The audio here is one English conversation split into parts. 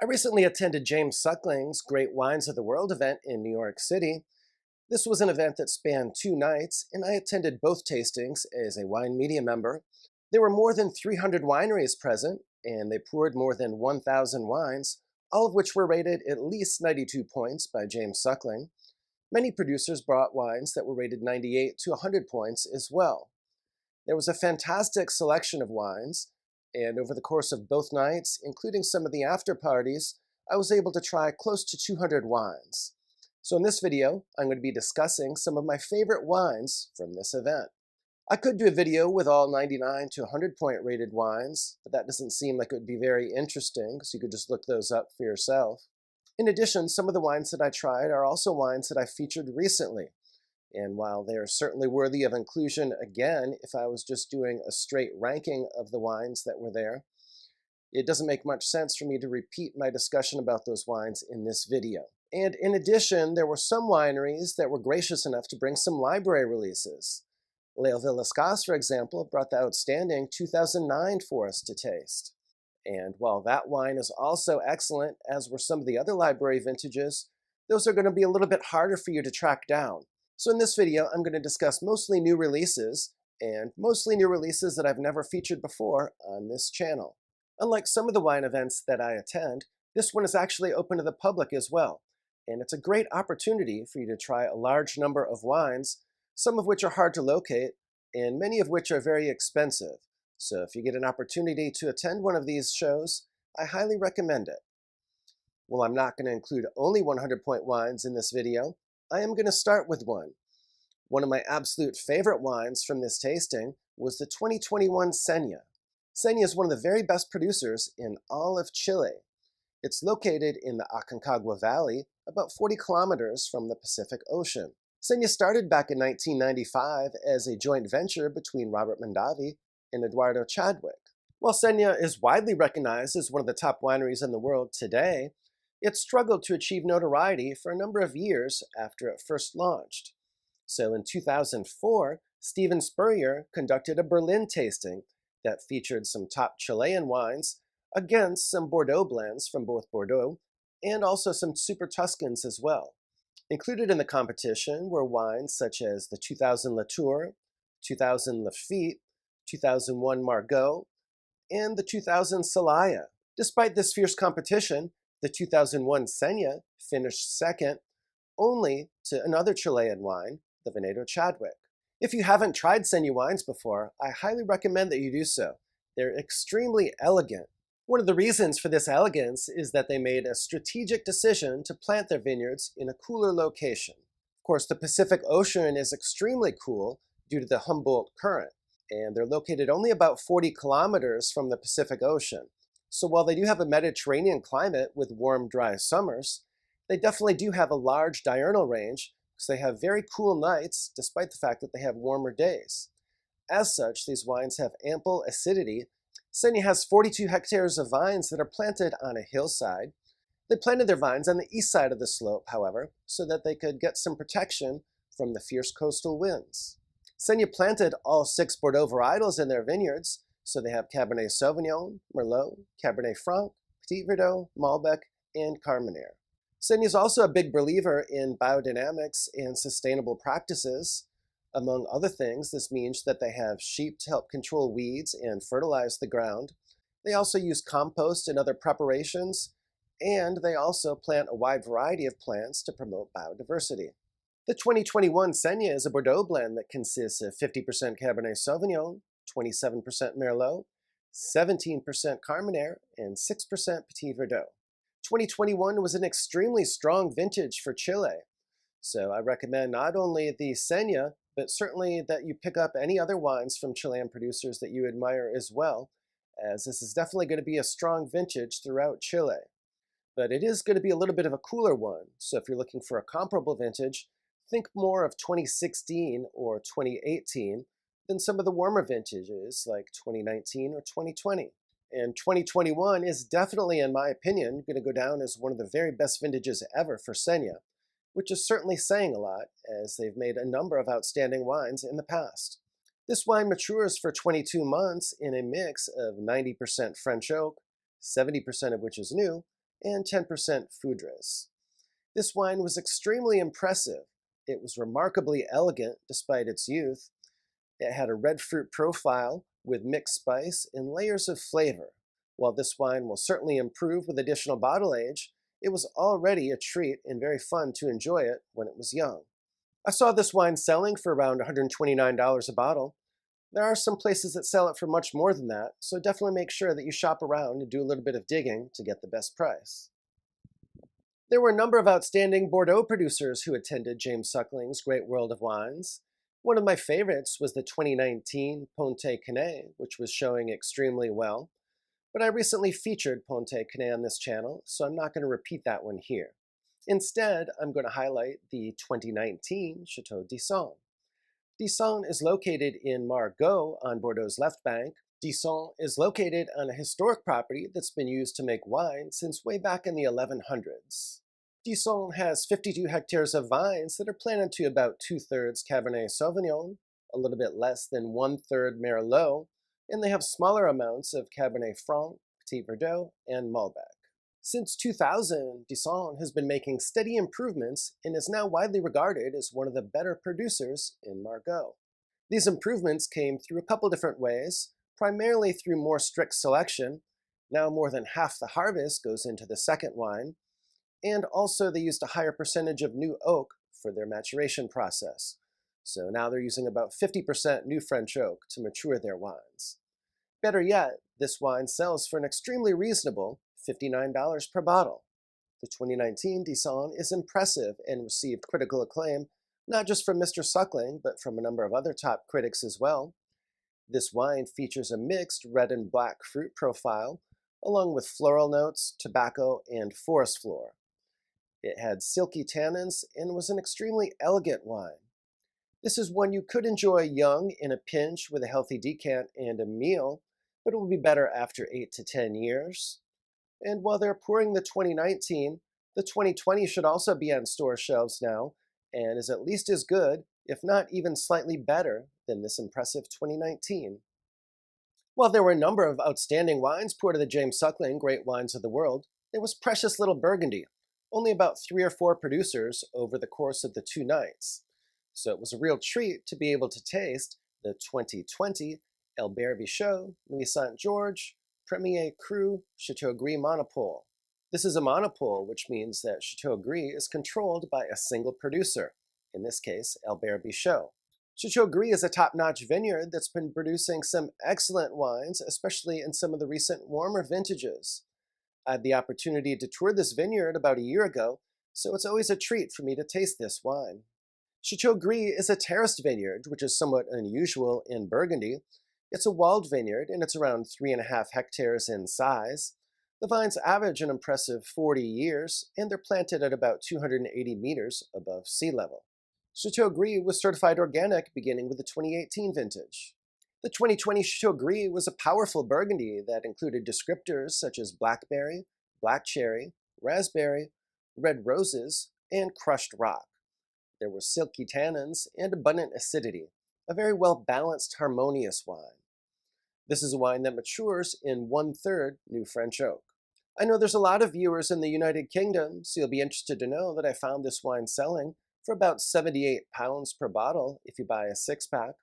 I recently attended James Suckling's Great Wines of the World event in New York City. This was an event that spanned 2 nights, and I attended both tastings as a wine media member. There were more than 300 wineries present, and they poured more than 1,000 wines, all of which were rated at least 92 points by James Suckling. Many producers brought wines that were rated 98 to 100 points as well. There was a fantastic selection of wines, and over the course of both nights, including some of the after parties, I was able to try close to 200 wines. So in this video, I'm going to be discussing some of my favorite wines from this event. I could do a video with all 99 to 100 point rated wines, but that doesn't seem like it would be very interesting because you could just look those up for yourself. In addition, some of the wines that I tried are also wines that I featured recently. And while they are certainly worthy of inclusion again, if I was just doing a straight ranking of the wines that were there, it doesn't make much sense for me to repeat my discussion about those wines in this video. And in addition, there were some wineries that were gracious enough to bring some library releases. Leal Villascas, for example, brought the outstanding 2009 for us to taste. And while that wine is also excellent, as were some of the other library vintages, those are going to be a little bit harder for you to track down. So in this video, I'm going to discuss mostly new releases, and mostly new releases that I've never featured before on this channel. Unlike some of the wine events that I attend, this one is actually open to the public as well, and it's a great opportunity for you to try a large number of wines, some of which are hard to locate, and many of which are very expensive. So if you get an opportunity to attend one of these shows, I highly recommend it. Well, I'm not going to include only 100 point wines in this video. I am going to start with one. One of my absolute favorite wines from this tasting was the 2021 Seña. Seña is one of the very best producers in all of Chile. It's located in the Aconcagua Valley, about 40 kilometers from the Pacific Ocean. Seña started back in 1995 as a joint venture between Robert Mondavi and Eduardo Chadwick. While Seña is widely recognized as one of the top wineries in the world today, it struggled to achieve notoriety for a number of years after it first launched. So in 2004, Steven Spurrier conducted a Berlin tasting that featured some top Chilean wines against some Bordeaux blends from both Bordeaux and also some Super Tuscans as well. Included in the competition were wines such as the 2000 Latour, 2000 Lafite, 2001 Margaux, and the 2000 Celaya. Despite this fierce competition, the 2001 Seña finished second only to another Chilean wine, the Veneto Chadwick. If you haven't tried Seña wines before, I highly recommend that you do so. They're extremely elegant. One of the reasons for this elegance is that they made a strategic decision to plant their vineyards in a cooler location. Of course, the Pacific Ocean is extremely cool due to the Humboldt Current, and they're located only about 40 kilometers from the Pacific Ocean. So while they do have a Mediterranean climate with warm, dry summers, they definitely do have a large diurnal range because they have very cool nights despite the fact that they have warmer days. As such, these wines have ample acidity. Seña has 42 hectares of vines that are planted on a hillside. They planted their vines on the east side of the slope, however, so that they could get some protection from the fierce coastal winds. Seña planted all 6 Bordeaux varietals in their vineyards, so they have Cabernet Sauvignon, Merlot, Cabernet Franc, Petit Verdot, Malbec, and Carmenere. Seña is also a big believer in biodynamics and sustainable practices. Among other things, this means that they have sheep to help control weeds and fertilize the ground. They also use compost and other preparations, and they also plant a wide variety of plants to promote biodiversity. The 2021 Seña is a Bordeaux blend that consists of 50% Cabernet Sauvignon, 27% Merlot, 17% Carmenere, and 6% Petit Verdot. 2021 was an extremely strong vintage for Chile, so I recommend not only the Seña, but certainly that you pick up any other wines from Chilean producers that you admire as well, as this is definitely going to be a strong vintage throughout Chile. But it is going to be a little bit of a cooler one, so if you're looking for a comparable vintage, think more of 2016 or 2018 than some of the warmer vintages like 2019 or 2020. And 2021 is definitely, in my opinion, going to go down as one of the very best vintages ever for Seña, which is certainly saying a lot, as they've made a number of outstanding wines in the past. This wine matures for 22 months in a mix of 90% French oak, 70% of which is new, and 10% Foudres. This wine was extremely impressive. It was remarkably elegant despite its youth. It had a red fruit profile with mixed spice and layers of flavor. While this wine will certainly improve with additional bottle age, it was already a treat and very fun to enjoy it when it was young. I saw this wine selling for around $129 a bottle. There are some places that sell it for much more than that, so definitely make sure that you shop around and do a little bit of digging to get the best price. There were a number of outstanding Bordeaux producers who attended James Suckling's Great World of Wines. One of my favorites was the 2019 Ponte Canet, which was showing extremely well. But I recently featured Ponte Canet on this channel, so I'm not going to repeat that one here. Instead, I'm going to highlight the 2019 Château d'Isson. D'Isson is located in Margaux on Bordeaux's left bank. D'Isson is located on a historic property that's been used to make wine since way back in the 1100s. D'Isson has 52 hectares of vines that are planted to about 2/3 Cabernet Sauvignon, a little bit less than 1/3 Merlot, and they have smaller amounts of Cabernet Franc, Petit Verdot, and Malbec. Since 2000, D'Isson has been making steady improvements and is now widely regarded as one of the better producers in Margaux. These improvements came through a couple different ways, primarily through more strict selection. Now more than half the harvest goes into the second wine, and also they used a higher percentage of new oak for their maturation process. So now they're using about 50% new French oak to mature their wines. Better yet, this wine sells for an extremely reasonable $59 per bottle. The 2019 D'Isson is impressive and received critical acclaim, not just from Mr. Suckling, but from a number of other top critics as well. This wine features a mixed red and black fruit profile, along with floral notes, tobacco, and forest floor. It had silky tannins and was an extremely elegant wine. This is one you could enjoy young in a pinch with a healthy decant and a meal, but it will be better after 8 to 10 years. And while they're pouring the 2019, the 2020 should also be on store shelves now and is at least as good, if not even slightly better, than this impressive 2019. While there were a number of outstanding wines poured at the James Suckling Great Wines of the World, there was precious little Burgundy, only about 3 or 4 producers over the course of the 2 nights. So it was a real treat to be able to taste the 2020 Albert Bichot, Nuits-Saint-Georges, Premier Cru, Château Gris Monopole. This is a monopole, which means that Château Gris is controlled by a single producer, in this case, Albert Bichot. Château Gris is a top-notch vineyard that's been producing some excellent wines, especially in some of the recent warmer vintages. I had the opportunity to tour this vineyard about a year ago, so it's always a treat for me to taste this wine. Château Gris is a terraced vineyard, which is somewhat unusual in Burgundy. It's a walled vineyard, and it's around 3.5 hectares in size. The vines average an impressive 40 years, and they're planted at about 280 meters above sea level. Château Gris was certified organic beginning with the 2018 vintage. The 2020 Château Gris was a powerful Burgundy that included descriptors such as blackberry, black cherry, raspberry, red roses, and crushed rock. There were silky tannins and abundant acidity, a very well-balanced, harmonious wine. This is a wine that matures in 1/3 new French oak. I know there's a lot of viewers in the United Kingdom, so you'll be interested to know that I found this wine selling for about £78 per bottle if you buy a 6-pack.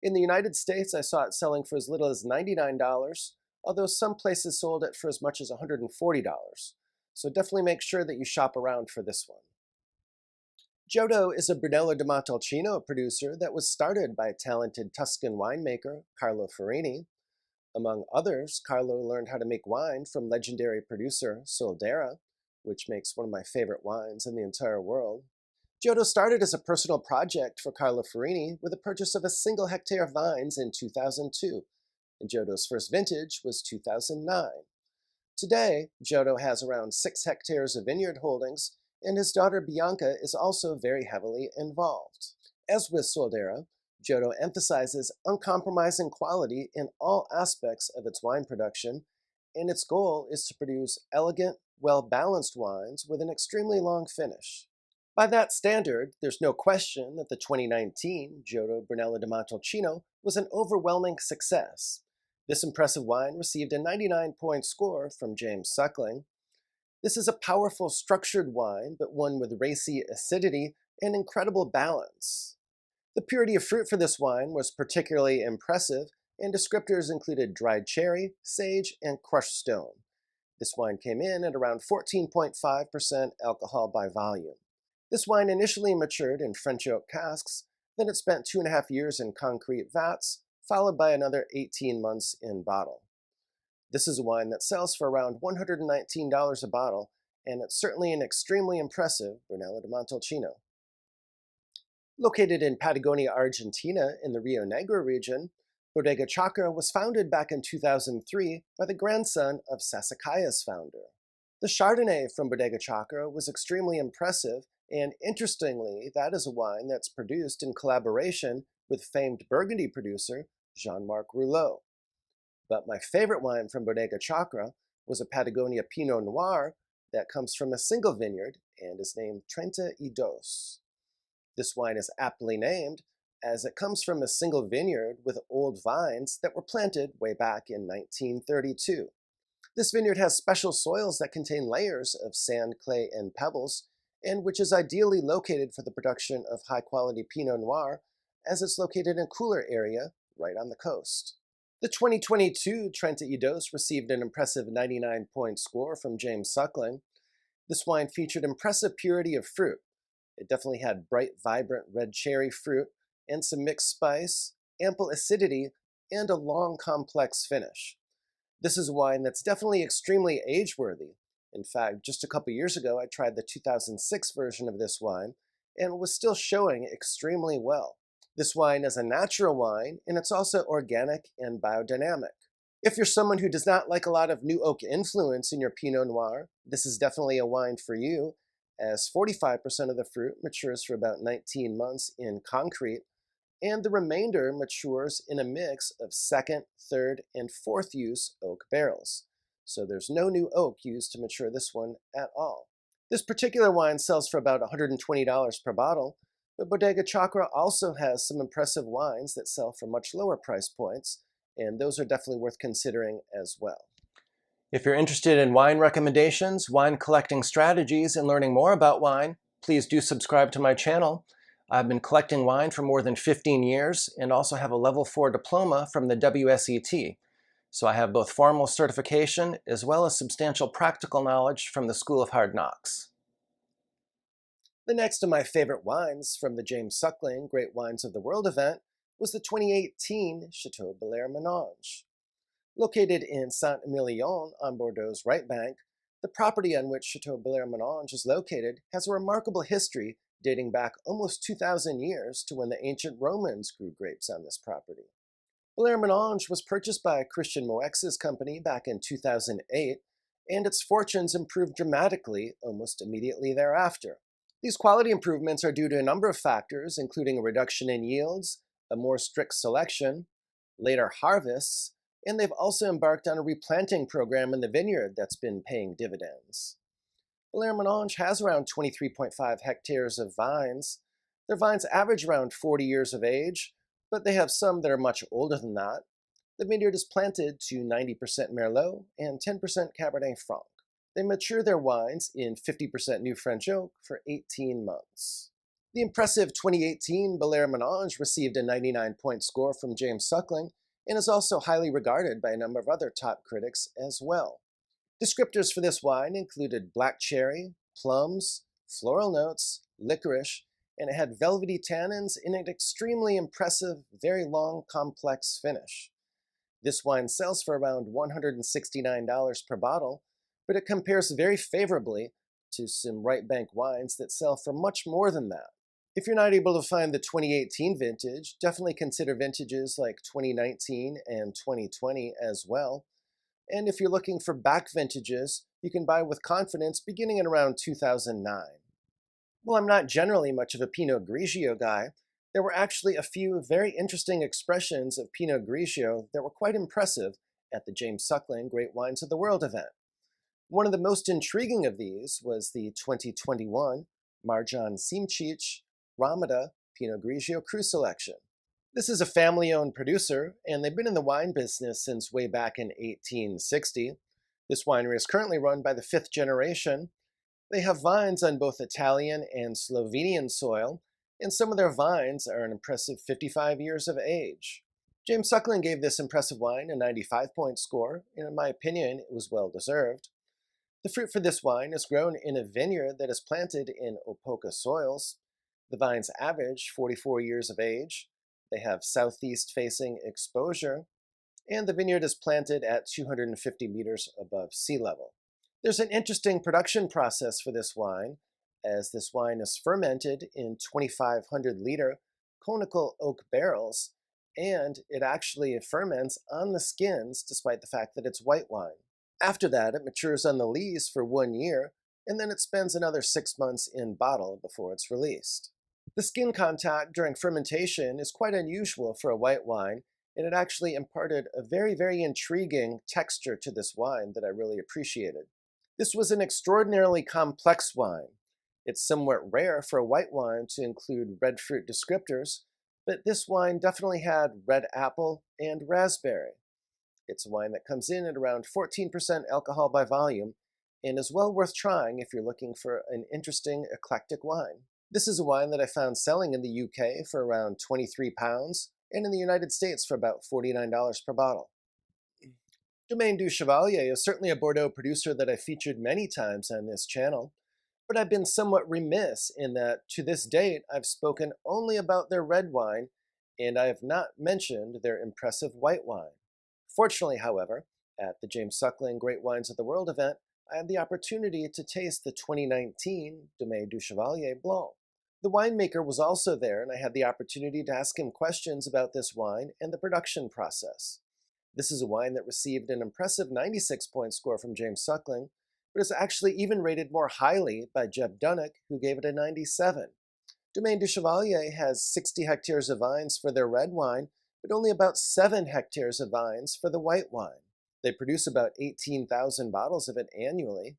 In the United States, I saw it selling for as little as $99, although some places sold it for as much as $140. So definitely make sure that you shop around for this one. Giodo is a Brunello di Montalcino producer that was started by a talented Tuscan winemaker, Carlo Farini. Among others, Carlo learned how to make wine from legendary producer Soldera, which makes one of my favorite wines in the entire world. Giodo started as a personal project for Carlo Farini with the purchase of a single hectare of vines in 2002, and Giodo's first vintage was 2009. Today, Giodo has around 6 hectares of vineyard holdings, and his daughter Bianca is also very heavily involved. As with Soldera, Giodo emphasizes uncompromising quality in all aspects of its wine production, and its goal is to produce elegant, well-balanced wines with an extremely long finish. By that standard, there's no question that the 2019 Giodo Brunello di Montalcino was an overwhelming success. This impressive wine received a 99-point score from James Suckling. This is a powerful structured wine, but one with racy acidity and incredible balance. The purity of fruit for this wine was particularly impressive, and descriptors included dried cherry, sage, and crushed stone. This wine came in at around 14.5% alcohol by volume. This wine initially matured in French oak casks, then it spent 2.5 years in concrete vats, followed by another 18 months in bottle. This is a wine that sells for around $119 a bottle, and it's certainly an extremely impressive Brunello de Montalcino. Located in Patagonia, Argentina, in the Rio Negro region, Bodega Chacra was founded back in 2003 by the grandson of Sassicaya's founder. The Chardonnay from Bodega Chacra was extremely impressive, and interestingly, that is a wine that's produced in collaboration with famed Burgundy producer Jean-Marc Rouleau. But my favorite wine from Bodega Chacra was a Patagonia Pinot Noir that comes from a single vineyard and is named Treinta. This wine is aptly named as it comes from a single vineyard with old vines that were planted way back in 1932. This vineyard has special soils that contain layers of sand, clay, and pebbles, and which is ideally located for the production of high-quality Pinot Noir, as it's located in a cooler area right on the coast. The 2022 Treinta received an impressive 99-point score from James Suckling. This wine featured impressive purity of fruit. It definitely had bright, vibrant red cherry fruit and some mixed spice, ample acidity, and a long, complex finish. This is a wine that's definitely extremely age-worthy. In fact, just a couple years ago, I tried the 2006 version of this wine, and it was still showing extremely well. This wine is a natural wine, and it's also organic and biodynamic. If you're someone who does not like a lot of new oak influence in your Pinot Noir, this is definitely a wine for you, as 45% of the fruit matures for about 19 months in concrete, and the remainder matures in a mix of second, third, and fourth use oak barrels. So there's no new oak used to mature this one at all. This particular wine sells for about $120 per bottle, but Bodega Chacra also has some impressive wines that sell for much lower price points, and those are definitely worth considering as well. If you're interested in wine recommendations, wine collecting strategies, and learning more about wine, please do subscribe to my channel. I've been collecting wine for more than 15 years and also have a level 4 diploma from the WSET. So I have both formal certification as well as substantial practical knowledge from the School of Hard Knocks. The next of my favorite wines from the James Suckling Great Wines of the World event was the 2018 Château Belair-Manange. Located in Saint-Emilion on Bordeaux's right bank, the property on which Château Belair-Manange is located has a remarkable history dating back almost 2,000 years to when the ancient Romans grew grapes on this property. Belair-Manange was purchased by Christian Moex's company back in 2008, and its fortunes improved dramatically almost immediately thereafter. These quality improvements are due to a number of factors, including a reduction in yields, a more strict selection, later harvests, and they've also embarked on a replanting program in the vineyard that's been paying dividends. Belair-Manange has around 23.5 hectares of vines. Their vines average around 40 years of age, but they have some that are much older than that. The vineyard is planted to 90% Merlot and 10% Cabernet Franc. They mature their wines in 50% New French oak for 18 months. The impressive 2018 Belair-Manange received a 99-point score from James Suckling and is also highly regarded by a number of other top critics as well. Descriptors for this wine included black cherry, plums, floral notes, licorice, and it had velvety tannins and an extremely impressive, very long, complex finish. This wine sells for around $169 per bottle, but it compares very favorably to some right bank wines that sell for much more than that. If you're not able to find the 2018 vintage, definitely consider vintages like 2019 and 2020 as well. And if you're looking for back vintages, you can buy with confidence beginning in around 2009. While I'm not generally much of a Pinot Grigio guy, there were actually a few very interesting expressions of Pinot Grigio that were quite impressive at the James Suckling Great Wines of the World event. One of the most intriguing of these was the 2021 Marjan Simčič Ramato Pinot Grigio Cru Selection. This is a family-owned producer, and they've been in the wine business since way back in 1860. This winery is currently run by the fifth generation. They have vines on both Italian and Slovenian soil, and some of their vines are an impressive 55 years of age. James Suckling gave this impressive wine a 95-point score, and in my opinion, it was well deserved. The fruit for this wine is grown in a vineyard that is planted in Opoka soils. The vines average 44 years of age. They have southeast-facing exposure, and the vineyard is planted at 250 meters above sea level. There's an interesting production process for this wine, as this wine is fermented in 2,500-liter conical oak barrels, and it actually ferments on the skins despite the fact that it's white wine. After that, it matures on the lees for 1 year, and then it spends another 6 months in bottle before it's released. The skin contact during fermentation is quite unusual for a white wine, and it actually imparted a very intriguing texture to this wine that I really appreciated. This was an extraordinarily complex wine. It's somewhat rare for a white wine to include red fruit descriptors, but this wine definitely had red apple and raspberry. It's a wine that comes in at around 14% alcohol by volume and is well worth trying if you're looking for an interesting, eclectic wine. This is a wine that I found selling in the UK for around £23 and in the United States for about $49 per bottle. Domaine du Chevalier is certainly a Bordeaux producer that I've featured many times on this channel, but I've been somewhat remiss in that to this date I've spoken only about their red wine and I have not mentioned their impressive white wine. Fortunately, however, at the James Suckling Great Wines of the World event, I had the opportunity to taste the 2019 Domaine du Chevalier Blanc. The winemaker was also there, and I had the opportunity to ask him questions about this wine and the production process. This is a wine that received an impressive 96-point score from James Suckling, but is actually even rated more highly by Jeb Dunnick, who gave it a 97. Domaine du Chevalier has 60 hectares of vines for their red wine, but only about 7 hectares of vines for the white wine. They produce about 18,000 bottles of it annually.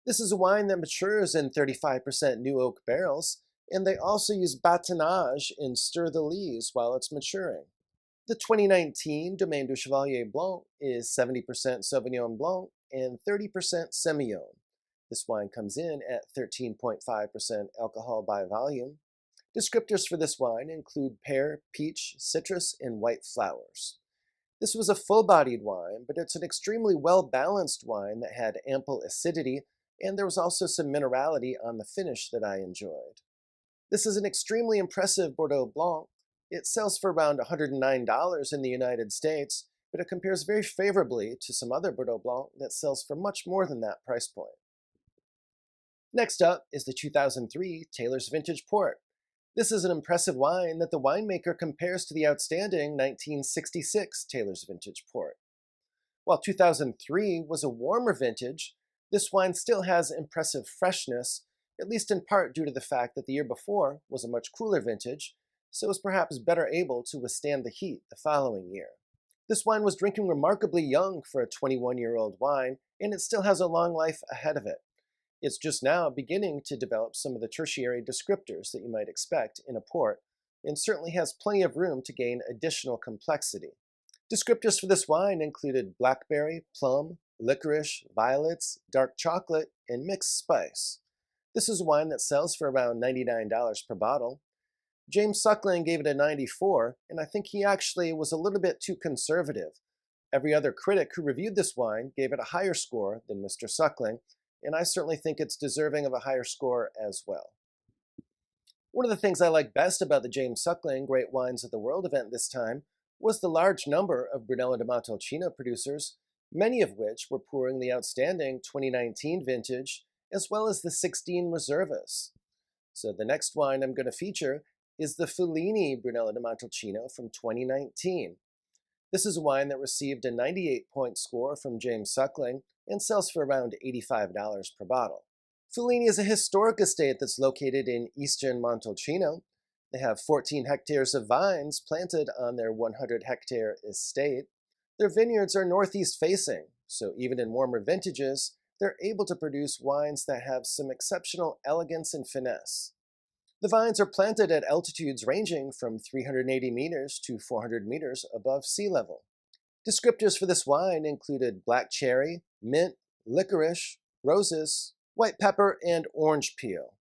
This is a wine that matures in 35% new oak barrels, and they also use bâtonnage and stir the lees while it's maturing. The 2019 Domaine du Chevalier Blanc is 70% Sauvignon Blanc and 30% Semillon. This wine comes in at 13.5% alcohol by volume. Descriptors for this wine include pear, peach, citrus, and white flowers. This was a full-bodied wine, but it's an extremely well-balanced wine that had ample acidity, and there was also some minerality on the finish that I enjoyed. This is an extremely impressive Bordeaux Blanc. It sells for around $109 in the United States, but it compares very favorably to some other Bordeaux Blanc that sells for much more than that price point. Next up is the 2003 Taylor's Vintage Port. This is an impressive wine that the winemaker compares to the outstanding 1966 Taylor's Vintage Port. While 2003 was a warmer vintage, this wine still has impressive freshness, at least in part due to the fact that the year before was a much cooler vintage, so it was perhaps better able to withstand the heat the following year. This wine was drinking remarkably young for a 21-year-old wine, and it still has a long life ahead of it. It's just now beginning to develop some of the tertiary descriptors that you might expect in a port, and certainly has plenty of room to gain additional complexity. Descriptors for this wine included blackberry, plum, licorice, violets, dark chocolate, and mixed spice. This is a wine that sells for around $99 per bottle. James Suckling gave it a 94, and I think he actually was a little bit too conservative. Every other critic who reviewed this wine gave it a higher score than Mr. Suckling, and I certainly think it's deserving of a higher score as well. One of the things I like best about the James Suckling Great Wines of the World event this time was the large number of Brunello de Montalcino producers, many of which were pouring the outstanding 2019 vintage, as well as the 16 Reservas. So the next wine I'm going to feature is the Fuligni Brunello de Montalcino from 2019. This is a wine that received a 98-point score from James Suckling and sells for around $85 per bottle. Fuligni is a historic estate that's located in eastern Montalcino. They have 14 hectares of vines planted on their 100-hectare estate. Their vineyards are northeast facing, so even in warmer vintages, they're able to produce wines that have some exceptional elegance and finesse. The vines are planted at altitudes ranging from 380 meters to 400 meters above sea level. Descriptors for this wine included black cherry, mint, licorice, roses, white pepper, and orange peel.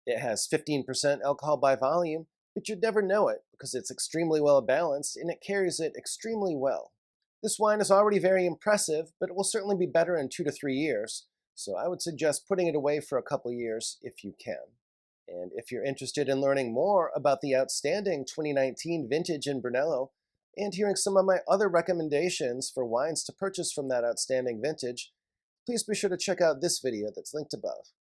It has 15% alcohol by volume, but you'd never know it because it's extremely well balanced and it carries it extremely well. This wine is already very impressive, but it will certainly be better in 2 to 3 years, so I would suggest putting it away for a couple years if you can. And if you're interested in learning more about the outstanding 2019 vintage in Brunello and hearing some of my other recommendations for wines to purchase from that outstanding vintage, please be sure to check out this video that's linked above.